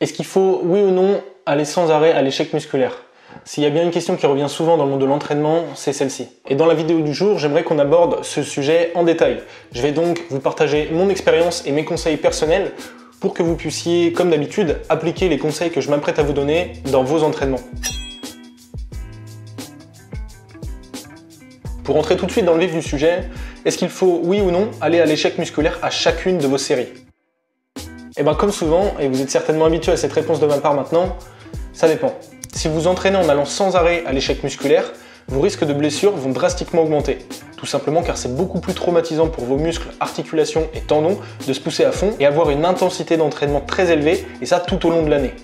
Est-ce qu'il faut, oui ou non, aller sans arrêt à l'échec musculaire? S'il y a bien une question qui revient souvent dans le monde de l'entraînement, c'est celle-ci. Et dans la vidéo du jour, j'aimerais qu'on aborde ce sujet en détail. Je vais donc vous partager mon expérience et mes conseils personnels pour que vous puissiez, comme d'habitude, appliquer les conseils que je m'apprête à vous donner dans vos entraînements. Pour entrer tout de suite dans le vif du sujet, est-ce qu'il faut, oui ou non, aller à l'échec musculaire à chacune de vos séries? Et bien comme souvent, et vous êtes certainement habitué à cette réponse de ma part maintenant, ça dépend. Si vous entraînez en allant sans arrêt à l'échec musculaire, vos risques de blessures vont drastiquement augmenter. Tout simplement car c'est beaucoup plus traumatisant pour vos muscles, articulations et tendons de se pousser à fond et avoir une intensité d'entraînement très élevée, et ça tout au long de l'année.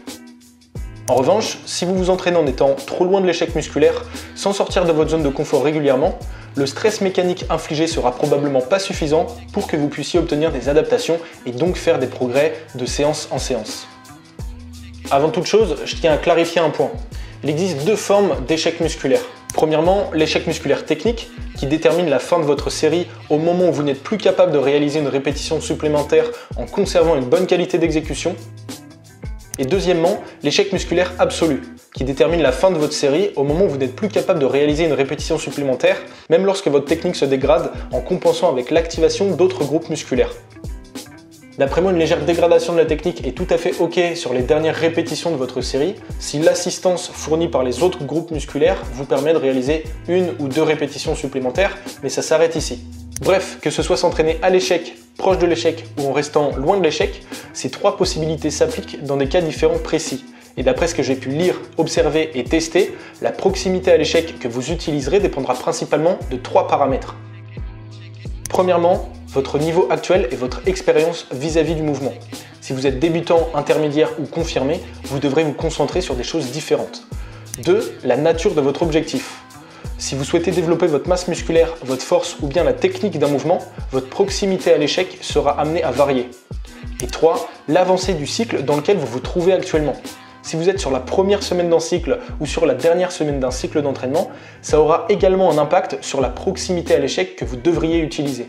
En revanche, si vous vous entraînez en étant trop loin de l'échec musculaire, sans sortir de votre zone de confort régulièrement, le stress mécanique infligé sera probablement pas suffisant pour que vous puissiez obtenir des adaptations et donc faire des progrès de séance en séance. Avant toute chose, je tiens à clarifier un point. Il existe deux formes d'échec musculaire. Premièrement, l'échec musculaire technique, qui détermine la fin de votre série au moment où vous n'êtes plus capable de réaliser une répétition supplémentaire en conservant une bonne qualité d'exécution. Et deuxièmement, l'échec musculaire absolu, qui détermine la fin de votre série au moment où vous n'êtes plus capable de réaliser une répétition supplémentaire, même lorsque votre technique se dégrade en compensant avec l'activation d'autres groupes musculaires. D'après moi, une légère dégradation de la technique est tout à fait ok sur les dernières répétitions de votre série, si l'assistance fournie par les autres groupes musculaires vous permet de réaliser une ou deux répétitions supplémentaires, mais ça s'arrête ici. Bref, que ce soit s'entraîner à l'échec, proche de l'échec ou en restant loin de l'échec, ces trois possibilités s'appliquent dans des cas différents précis. Et d'après ce que j'ai pu lire, observer et tester, la proximité à l'échec que vous utiliserez dépendra principalement de trois paramètres. Premièrement, votre niveau actuel et votre expérience vis-à-vis du mouvement. Si vous êtes débutant, intermédiaire ou confirmé, vous devrez vous concentrer sur des choses différentes. 2. La nature de votre objectif. Si vous souhaitez développer votre masse musculaire, votre force ou bien la technique d'un mouvement, votre proximité à l'échec sera amenée à varier. Et 3. L'avancée du cycle dans lequel vous vous trouvez actuellement. Si vous êtes sur la première semaine d'un cycle ou sur la dernière semaine d'un cycle d'entraînement, ça aura également un impact sur la proximité à l'échec que vous devriez utiliser.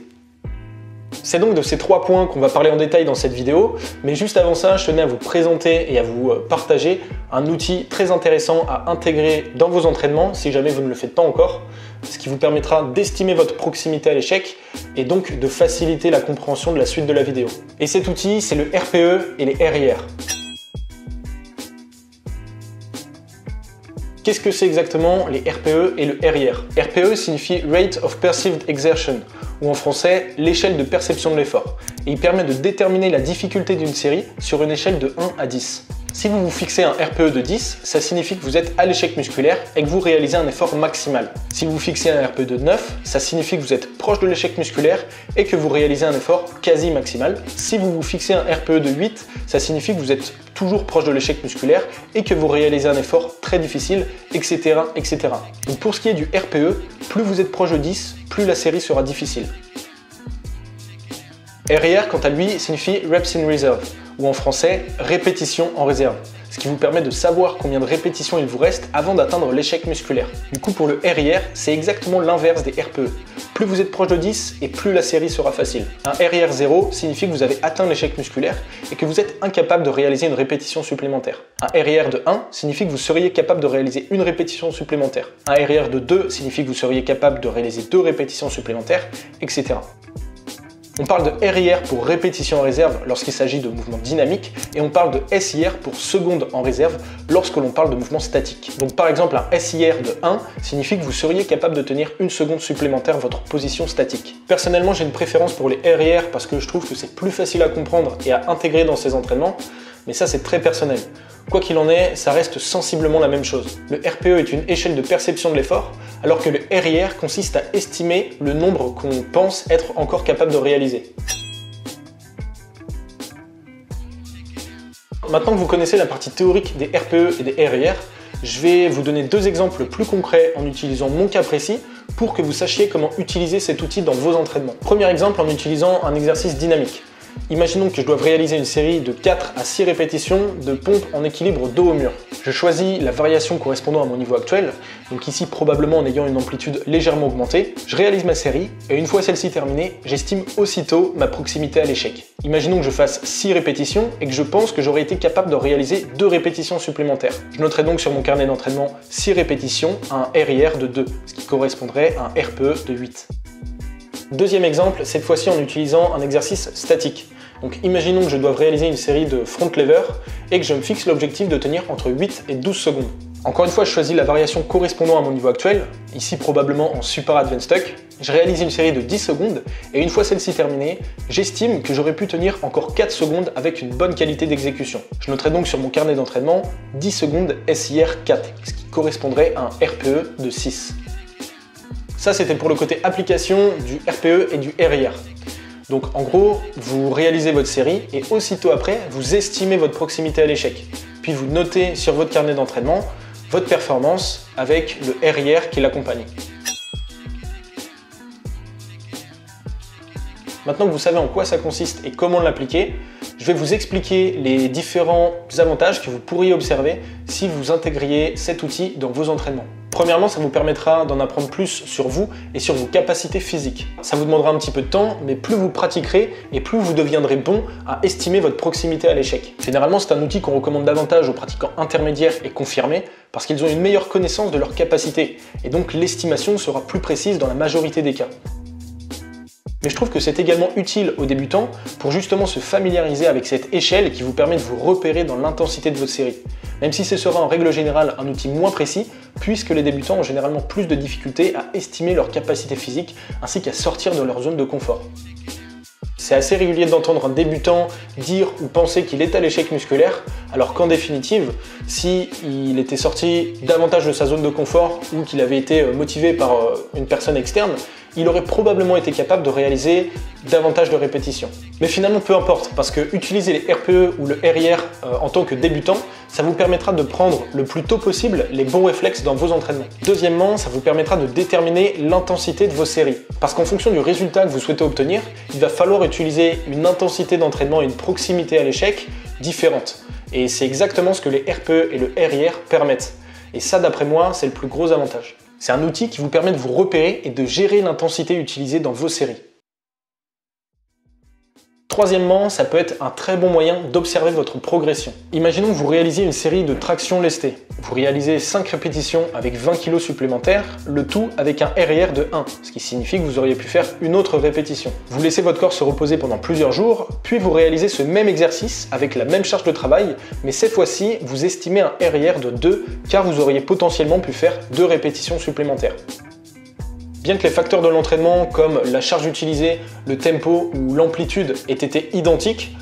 C'est donc de ces trois points qu'on va parler en détail dans cette vidéo, mais juste avant ça, je tenais à vous présenter et à vous partager un outil très intéressant à intégrer dans vos entraînements si jamais vous ne le faites pas encore, ce qui vous permettra d'estimer votre proximité à l'échec et donc de faciliter la compréhension de la suite de la vidéo. Et cet outil, c'est le RPE et les RIR. Qu'est-ce que c'est exactement les RPE et le RIR? RPE signifie Rate of Perceived Exertion, ou en français, l'échelle de perception de l'effort. Et il permet de déterminer la difficulté d'une série sur une échelle de 1 à 10. Si vous vous fixez un RPE de 10, ça signifie que vous êtes à l'échec musculaire et que vous réalisez un effort maximal. Si vous vous fixez un RPE de 9, ça signifie que vous êtes proche de l'échec musculaire et que vous réalisez un effort quasi maximal. Si vous vous fixez un RPE de 8, ça signifie que vous êtes toujours proche de l'échec musculaire et que vous réalisez un effort très difficile, etc. etc. Donc pour ce qui est du RPE, plus vous êtes proche de 10, plus la série sera difficile. RIR, quant à lui, signifie Reps in Reserve, ou en français, répétition en réserve, ce qui vous permet de savoir combien de répétitions il vous reste avant d'atteindre l'échec musculaire. Du coup, pour le RIR, c'est exactement l'inverse des RPE. Plus vous êtes proche de 10 et plus la série sera facile. Un RIR 0 signifie que vous avez atteint l'échec musculaire et que vous êtes incapable de réaliser une répétition supplémentaire. Un RIR de 1 signifie que vous seriez capable de réaliser une répétition supplémentaire. Un RIR de 2 signifie que vous seriez capable de réaliser 2 répétitions supplémentaires, etc. On parle de RIR pour répétition en réserve lorsqu'il s'agit de mouvements dynamiques et on parle de SIR pour seconde en réserve lorsque l'on parle de mouvements statiques. Donc par exemple un SIR de 1 signifie que vous seriez capable de tenir une seconde supplémentaire votre position statique. Personnellement j'ai une préférence pour les RIR parce que je trouve que c'est plus facile à comprendre et à intégrer dans ces entraînements, mais ça c'est très personnel. Quoi qu'il en est, ça reste sensiblement la même chose. Le RPE est une échelle de perception de l'effort, alors que le RIR consiste à estimer le nombre qu'on pense être encore capable de réaliser. Maintenant que vous connaissez la partie théorique des RPE et des RIR, je vais vous donner deux exemples plus concrets en utilisant mon cas précis pour que vous sachiez comment utiliser cet outil dans vos entraînements. Premier exemple en utilisant un exercice dynamique. Imaginons que je doive réaliser une série de 4 à 6 répétitions de pompe en équilibre dos au mur. Je choisis la variation correspondant à mon niveau actuel, donc ici probablement en ayant une amplitude légèrement augmentée. Je réalise ma série, et une fois celle-ci terminée, j'estime aussitôt ma proximité à l'échec. Imaginons que je fasse 6 répétitions et que je pense que j'aurais été capable de réaliser 2 répétitions supplémentaires. Je noterai donc sur mon carnet d'entraînement 6 répétitions à un RIR de 2, ce qui correspondrait à un RPE de 8. Deuxième exemple, cette fois-ci en utilisant un exercice statique. Donc imaginons que je dois réaliser une série de front lever et que je me fixe l'objectif de tenir entre 8 et 12 secondes. Encore une fois, je choisis la variation correspondant à mon niveau actuel, ici probablement en Super Advanced Tuck. Je réalise une série de 10 secondes et une fois celle-ci terminée, j'estime que j'aurais pu tenir encore 4 secondes avec une bonne qualité d'exécution. Je noterai donc sur mon carnet d'entraînement 10 secondes SIR 4, ce qui correspondrait à un RPE de 6. Ça, c'était pour le côté application du RPE et du RIR. Donc en gros, vous réalisez votre série et aussitôt après, vous estimez votre proximité à l'échec. Puis vous notez sur votre carnet d'entraînement votre performance avec le RIR qui l'accompagne. Maintenant que vous savez en quoi ça consiste et comment l'appliquer, je vais vous expliquer les différents avantages que vous pourriez observer si vous intégriez cet outil dans vos entraînements. Premièrement, ça vous permettra d'en apprendre plus sur vous et sur vos capacités physiques. Ça vous demandera un petit peu de temps, mais plus vous pratiquerez et plus vous deviendrez bon à estimer votre proximité à l'échec. Généralement, c'est un outil qu'on recommande davantage aux pratiquants intermédiaires et confirmés parce qu'ils ont une meilleure connaissance de leurs capacités et donc l'estimation sera plus précise dans la majorité des cas. Mais je trouve que c'est également utile aux débutants pour justement se familiariser avec cette échelle qui vous permet de vous repérer dans l'intensité de votre série. Même si ce sera en règle générale un outil moins précis, puisque les débutants ont généralement plus de difficultés à estimer leur capacité physique ainsi qu'à sortir de leur zone de confort. C'est assez régulier d'entendre un débutant dire ou penser qu'il est à l'échec musculaire, alors qu'en définitive, s'il était sorti davantage de sa zone de confort ou qu'il avait été motivé par une personne externe, il aurait probablement été capable de réaliser davantage de répétitions. Mais finalement, peu importe, parce que utiliser les RPE ou le RIR en tant que débutant, ça vous permettra de prendre le plus tôt possible les bons réflexes dans vos entraînements. Deuxièmement, ça vous permettra de déterminer l'intensité de vos séries. Parce qu'en fonction du résultat que vous souhaitez obtenir, il va falloir utiliser une intensité d'entraînement et une proximité à l'échec différentes. Et c'est exactement ce que les RPE et le RIR permettent. Et ça, d'après moi, c'est le plus gros avantage. C'est un outil qui vous permet de vous repérer et de gérer l'intensité utilisée dans vos séries. Troisièmement, ça peut être un très bon moyen d'observer votre progression. Imaginons que vous réalisiez une série de tractions lestées. Vous réalisez 5 répétitions avec 20 kg supplémentaires, le tout avec un RIR de 1, ce qui signifie que vous auriez pu faire une autre répétition. Vous laissez votre corps se reposer pendant plusieurs jours, puis vous réalisez ce même exercice avec la même charge de travail, mais cette fois-ci, vous estimez un RIR de 2 car vous auriez potentiellement pu faire 2 répétitions supplémentaires. Bien que les facteurs de l'entraînement comme la charge utilisée, le tempo ou l'amplitude aient été identiques,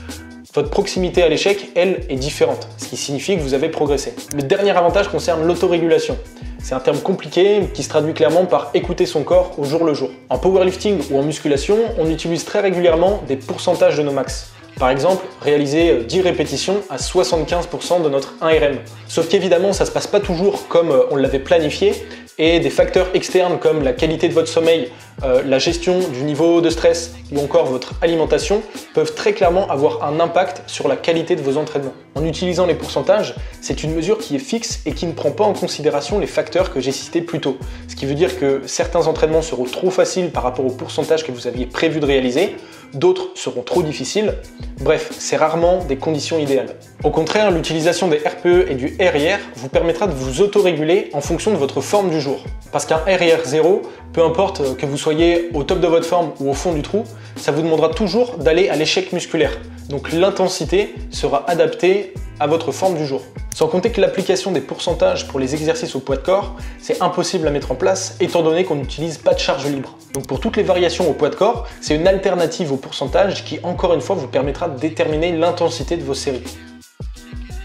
votre proximité à l'échec, elle, est différente, ce qui signifie que vous avez progressé. Le dernier avantage concerne l'autorégulation. C'est un terme compliqué qui se traduit clairement par écouter son corps au jour le jour. En powerlifting ou en musculation, on utilise très régulièrement des pourcentages de nos max. Par exemple, réaliser 10 répétitions à 75% de notre 1RM. Sauf qu'évidemment, ça ne se passe pas toujours comme on l'avait planifié, et des facteurs externes comme la qualité de votre sommeil, la gestion du niveau de stress ou encore votre alimentation peuvent très clairement avoir un impact sur la qualité de vos entraînements. En utilisant les pourcentages, c'est une mesure qui est fixe et qui ne prend pas en considération les facteurs que j'ai cités plus tôt. Ce qui veut dire que certains entraînements seront trop faciles par rapport au pourcentage que vous aviez prévu de réaliser, d'autres seront trop difficiles. Bref, c'est rarement des conditions idéales. Au contraire, l'utilisation des RPE et du RIR vous permettra de vous autoréguler en fonction de votre forme du jour. Parce qu'un RIR 0, peu importe que vous soyez au top de votre forme ou au fond du trou, ça vous demandera toujours d'aller à l'échec musculaire. Donc l'intensité sera adaptée à votre forme du jour. Sans compter que l'application des pourcentages pour les exercices au poids de corps, c'est impossible à mettre en place étant donné qu'on n'utilise pas de charge libre. Donc pour toutes les variations au poids de corps, c'est une alternative au pourcentage qui encore une fois vous permettra de déterminer l'intensité de vos séries.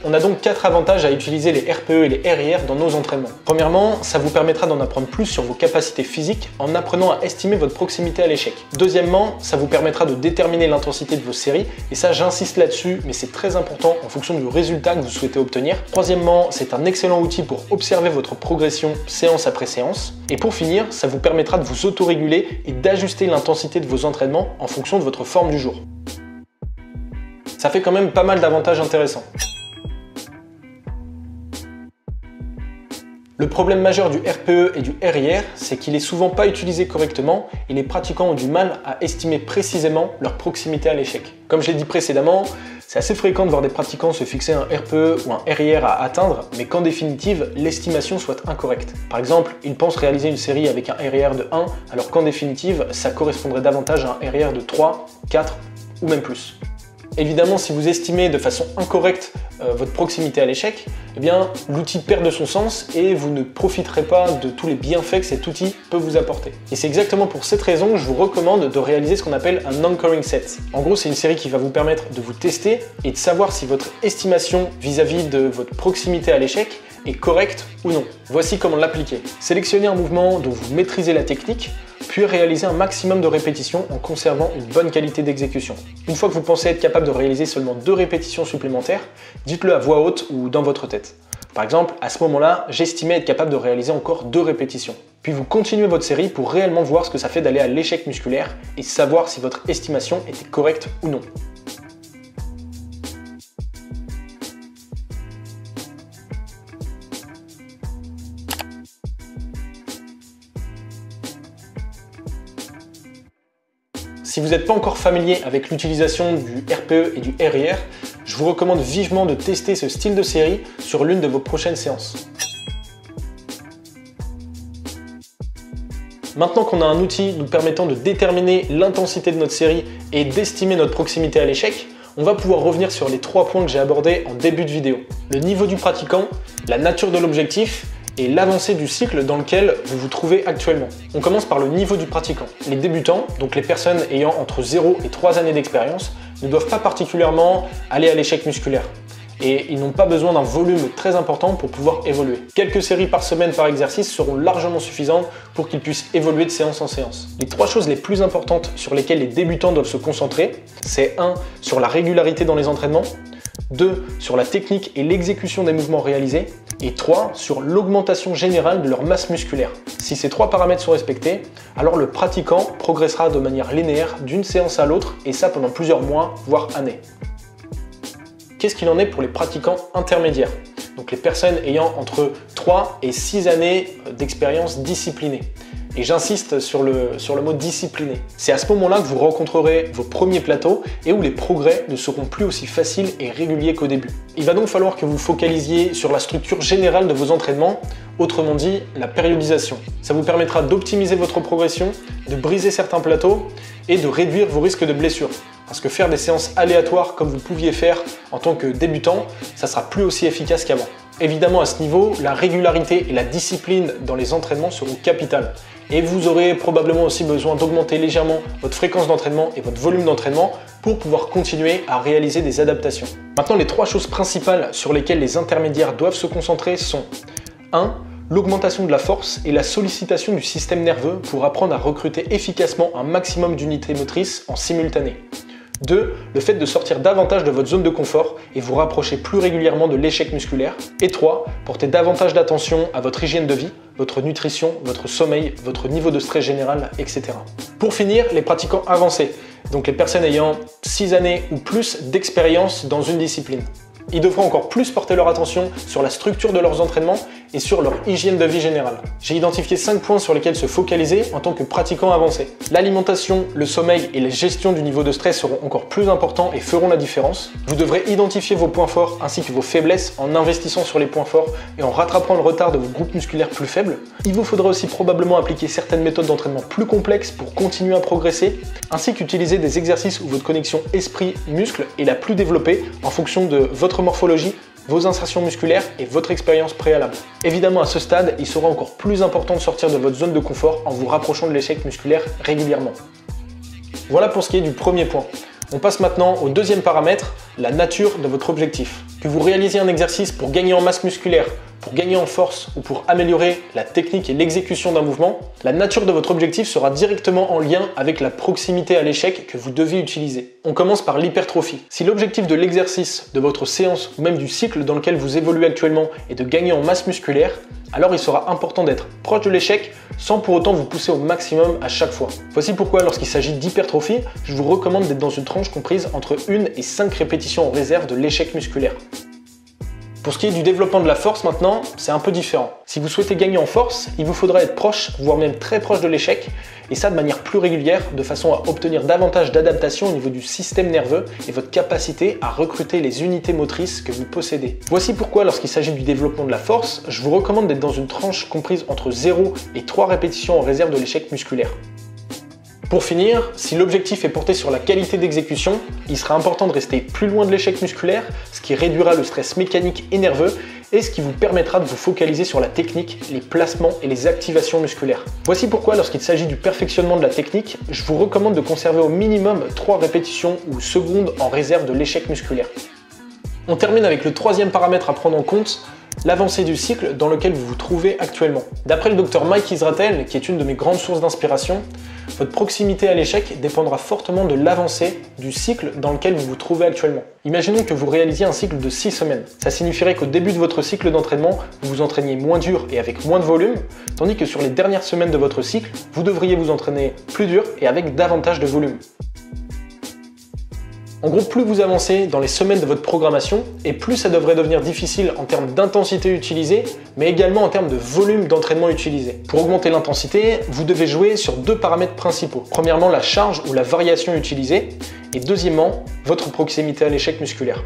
On a donc 4 avantages à utiliser les RPE et les RIR dans nos entraînements. Premièrement, ça vous permettra d'en apprendre plus sur vos capacités physiques en apprenant à estimer votre proximité à l'échec. Deuxièmement, ça vous permettra de déterminer l'intensité de vos séries, et ça j'insiste là-dessus, mais c'est très important en fonction du résultat que vous souhaitez obtenir. Troisièmement, c'est un excellent outil pour observer votre progression séance après séance. Et pour finir, ça vous permettra de vous autoréguler et d'ajuster l'intensité de vos entraînements en fonction de votre forme du jour. Ça fait quand même pas mal d'avantages intéressants. Le problème majeur du RPE et du RIR, c'est qu'il est souvent pas utilisé correctement et les pratiquants ont du mal à estimer précisément leur proximité à l'échec. Comme je l'ai dit précédemment, c'est assez fréquent de voir des pratiquants se fixer un RPE ou un RIR à atteindre, mais qu'en définitive, l'estimation soit incorrecte. Par exemple, ils pensent réaliser une série avec un RIR de 1, alors qu'en définitive, ça correspondrait davantage à un RIR de 3, 4 ou même plus. Évidemment, si vous estimez de façon incorrecte votre proximité à l'échec, eh bien, l'outil perd de son sens et vous ne profiterez pas de tous les bienfaits que cet outil peut vous apporter. Et c'est exactement pour cette raison que je vous recommande de réaliser ce qu'on appelle un anchoring set. En gros, c'est une série qui va vous permettre de vous tester et de savoir si votre estimation vis-à-vis de votre proximité à l'échec est correcte ou non. Voici comment l'appliquer. Sélectionnez un mouvement dont vous maîtrisez la technique, puis réaliser un maximum de répétitions en conservant une bonne qualité d'exécution. Une fois que vous pensez être capable de réaliser seulement 2 répétitions supplémentaires, dites-le à voix haute ou dans votre tête. Par exemple, à ce moment-là, j'estimais être capable de réaliser encore 2 répétitions. Puis vous continuez votre série pour réellement voir ce que ça fait d'aller à l'échec musculaire et savoir si votre estimation était correcte ou non. Si vous n'êtes pas encore familier avec l'utilisation du RPE et du RIR, je vous recommande vivement de tester ce style de série sur l'une de vos prochaines séances. Maintenant qu'on a un outil nous permettant de déterminer l'intensité de notre série et d'estimer notre proximité à l'échec, on va pouvoir revenir sur les 3 points que j'ai abordés en début de vidéo. Le niveau du pratiquant, la nature de l'objectif et l'avancée du cycle dans lequel vous vous trouvez actuellement. On commence par le niveau du pratiquant. Les débutants, donc les personnes ayant entre 0 et 3 années d'expérience, ne doivent pas particulièrement aller à l'échec musculaire. Et ils n'ont pas besoin d'un volume très important pour pouvoir évoluer. Quelques séries par semaine par exercice seront largement suffisantes pour qu'ils puissent évoluer de séance en séance. Les 3 choses les plus importantes sur lesquelles les débutants doivent se concentrer, c'est 1. Sur la régularité dans les entraînements, 2. Sur la technique et l'exécution des mouvements réalisés, et 3. Sur l'augmentation générale de leur masse musculaire. Si ces 3 paramètres sont respectés, alors le pratiquant progressera de manière linéaire d'une séance à l'autre, et ça pendant plusieurs mois, voire années. Qu'est-ce qu'il en est pour les pratiquants intermédiaires? Donc les personnes ayant entre 3 et 6 années d'expérience disciplinée. Et j'insiste sur le mot discipliné. C'est à ce moment-là que vous rencontrerez vos premiers plateaux et où les progrès ne seront plus aussi faciles et réguliers qu'au début. Il va donc falloir que vous focalisiez sur la structure générale de vos entraînements, autrement dit la périodisation. Ça vous permettra d'optimiser votre progression, de briser certains plateaux et de réduire vos risques de blessures. Parce que faire des séances aléatoires comme vous pouviez faire en tant que débutant, ça sera plus aussi efficace qu'avant. Évidemment, à ce niveau, la régularité et la discipline dans les entraînements seront capitales. Et vous aurez probablement aussi besoin d'augmenter légèrement votre fréquence d'entraînement et votre volume d'entraînement pour pouvoir continuer à réaliser des adaptations. Maintenant, les 3 choses principales sur lesquelles les intermédiaires doivent se concentrer sont 1. L'augmentation de la force et la sollicitation du système nerveux pour apprendre à recruter efficacement un maximum d'unités motrices en simultané. 2. Le fait de sortir davantage de votre zone de confort et vous rapprocher plus régulièrement de l'échec musculaire. Et 3. Porter davantage d'attention à votre hygiène de vie, votre nutrition, votre sommeil, votre niveau de stress général, etc. Pour finir, les pratiquants avancés, donc les personnes ayant 6 années ou plus d'expérience dans une discipline. Ils devront encore plus porter leur attention sur la structure de leurs entraînements et sur leur hygiène de vie générale. J'ai identifié 5 points sur lesquels se focaliser en tant que pratiquant avancé. L'alimentation, le sommeil et la gestion du niveau de stress seront encore plus importants et feront la différence. Vous devrez identifier vos points forts ainsi que vos faiblesses en investissant sur les points forts et en rattrapant le retard de vos groupes musculaires plus faibles. Il vous faudra aussi probablement appliquer certaines méthodes d'entraînement plus complexes pour continuer à progresser, ainsi qu'utiliser des exercices où votre connexion esprit-muscle est la plus développée en fonction de votre morphologie, vos insertions musculaires et votre expérience préalable. Évidemment, à ce stade, il sera encore plus important de sortir de votre zone de confort en vous rapprochant de l'échec musculaire régulièrement. Voilà pour ce qui est du premier point. On passe maintenant au deuxième paramètre, la nature de votre objectif. Que vous réalisiez un exercice pour gagner en masse musculaire, pour gagner en force ou pour améliorer la technique et l'exécution d'un mouvement, la nature de votre objectif sera directement en lien avec la proximité à l'échec que vous devez utiliser. On commence par l'hypertrophie. Si l'objectif de l'exercice, de votre séance ou même du cycle dans lequel vous évoluez actuellement est de gagner en masse musculaire, alors il sera important d'être proche de l'échec sans pour autant vous pousser au maximum à chaque fois. Voici pourquoi lorsqu'il s'agit d'hypertrophie, je vous recommande d'être dans une tranche comprise entre 1 et 5 répétitions en réserve de l'échec musculaire. Pour ce qui est du développement de la force maintenant, c'est un peu différent. Si vous souhaitez gagner en force, il vous faudra être proche, voire même très proche de l'échec, et ça de manière plus régulière, de façon à obtenir davantage d'adaptation au niveau du système nerveux et votre capacité à recruter les unités motrices que vous possédez. Voici pourquoi lorsqu'il s'agit du développement de la force, je vous recommande d'être dans une tranche comprise entre 0 et 3 répétitions en réserve de l'échec musculaire. Pour finir, si l'objectif est porté sur la qualité d'exécution, il sera important de rester plus loin de l'échec musculaire, ce qui réduira le stress mécanique et nerveux et ce qui vous permettra de vous focaliser sur la technique, les placements et les activations musculaires. Voici pourquoi lorsqu'il s'agit du perfectionnement de la technique, je vous recommande de conserver au minimum 3 répétitions ou secondes en réserve de l'échec musculaire. On termine avec le troisième paramètre à prendre en compte, l'avancée du cycle dans lequel vous vous trouvez actuellement. D'après le docteur Mike Israetel, qui est une de mes grandes sources d'inspiration, votre proximité à l'échec dépendra fortement de l'avancée du cycle dans lequel vous vous trouvez actuellement. Imaginons que vous réalisiez un cycle de 6 semaines. Ça signifierait qu'au début de votre cycle d'entraînement, vous vous entraîniez moins dur et avec moins de volume, tandis que sur les dernières semaines de votre cycle, vous devriez vous entraîner plus dur et avec davantage de volume. En gros, plus vous avancez dans les semaines de votre programmation, et plus ça devrait devenir difficile en termes d'intensité utilisée, mais également en termes de volume d'entraînement utilisé. Pour augmenter l'intensité, vous devez jouer sur 2 paramètres principaux. Premièrement, la charge ou la variation utilisée, et deuxièmement, votre proximité à l'échec musculaire.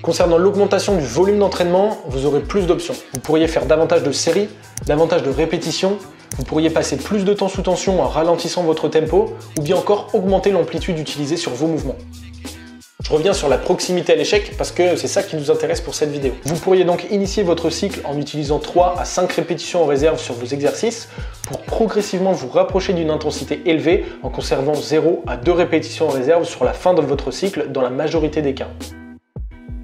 Concernant l'augmentation du volume d'entraînement, vous aurez plus d'options. Vous pourriez faire davantage de séries, davantage de répétitions, vous pourriez passer plus de temps sous tension en ralentissant votre tempo, ou bien encore augmenter l'amplitude utilisée sur vos mouvements. Je reviens sur la proximité à l'échec parce que c'est ça qui nous intéresse pour cette vidéo. Vous pourriez donc initier votre cycle en utilisant 3 à 5 répétitions en réserve sur vos exercices pour progressivement vous rapprocher d'une intensité élevée en conservant 0 à 2 répétitions en réserve sur la fin de votre cycle dans la majorité des cas.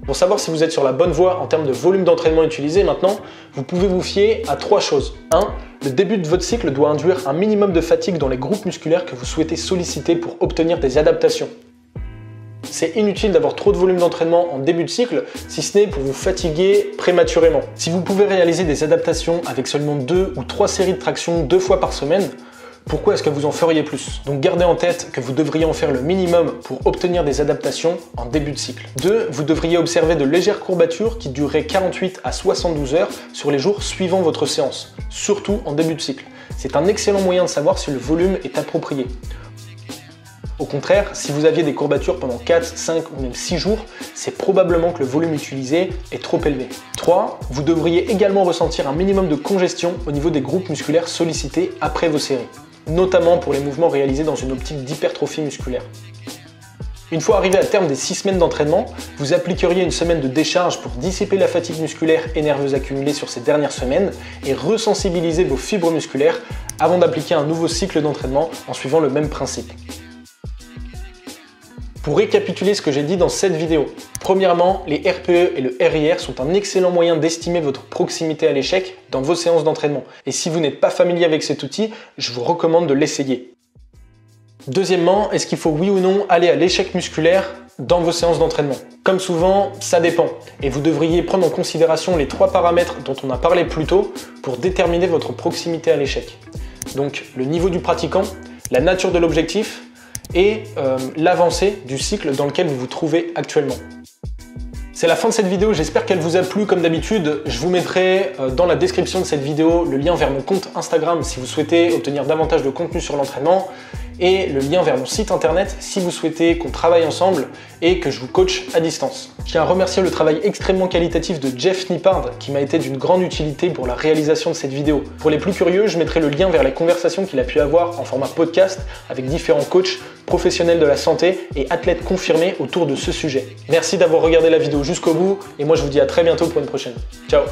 Pour savoir si vous êtes sur la bonne voie en termes de volume d'entraînement utilisé maintenant, vous pouvez vous fier à 3 choses. 1. Le début de votre cycle doit induire un minimum de fatigue dans les groupes musculaires que vous souhaitez solliciter pour obtenir des adaptations. C'est inutile d'avoir trop de volume d'entraînement en début de cycle, si ce n'est pour vous fatiguer prématurément. Si vous pouvez réaliser des adaptations avec seulement 2 ou 3 séries de traction 2 fois par semaine, pourquoi est-ce que vous en feriez plus? Donc gardez en tête que vous devriez en faire le minimum pour obtenir des adaptations en début de cycle. 2. Vous devriez observer de légères courbatures qui dureraient 48 à 72 heures sur les jours suivant votre séance, surtout en début de cycle. C'est un excellent moyen de savoir si le volume est approprié. Au contraire, si vous aviez des courbatures pendant 4, 5 ou même 6 jours, c'est probablement que le volume utilisé est trop élevé. 3. Vous devriez également ressentir un minimum de congestion au niveau des groupes musculaires sollicités après vos séries, notamment pour les mouvements réalisés dans une optique d'hypertrophie musculaire. Une fois arrivé à terme des 6 semaines d'entraînement, vous appliqueriez une semaine de décharge pour dissiper la fatigue musculaire et nerveuse accumulée sur ces dernières semaines et resensibiliser vos fibres musculaires avant d'appliquer un nouveau cycle d'entraînement en suivant le même principe. Pour récapituler ce que j'ai dit dans cette vidéo, premièrement, les RPE et le RIR sont un excellent moyen d'estimer votre proximité à l'échec dans vos séances d'entraînement. Et si vous n'êtes pas familier avec cet outil, je vous recommande de l'essayer. Deuxièmement, est-ce qu'il faut oui ou non aller à l'échec musculaire dans vos séances d'entraînement? Comme souvent, ça dépend. Et vous devriez prendre en considération les 3 paramètres dont on a parlé plus tôt pour déterminer votre proximité à l'échec. Donc le niveau du pratiquant, la nature de l'objectif, et l'avancée du cycle dans lequel vous vous trouvez actuellement. C'est la fin de cette vidéo, j'espère qu'elle vous a plu comme d'habitude. Je vous mettrai dans la description de cette vidéo le lien vers mon compte Instagram si vous souhaitez obtenir davantage de contenu sur l'entraînement et le lien vers mon site internet si vous souhaitez qu'on travaille ensemble et que je vous coach à distance. Je tiens à remercier le travail extrêmement qualitatif de Jeff Nippard qui m'a été d'une grande utilité pour la réalisation de cette vidéo. Pour les plus curieux, je mettrai le lien vers les conversations qu'il a pu avoir en format podcast avec différents coachs, professionnels de la santé et athlètes confirmés autour de ce sujet. Merci d'avoir regardé la vidéo jusqu'au bout et moi je vous dis à très bientôt pour une prochaine. Ciao!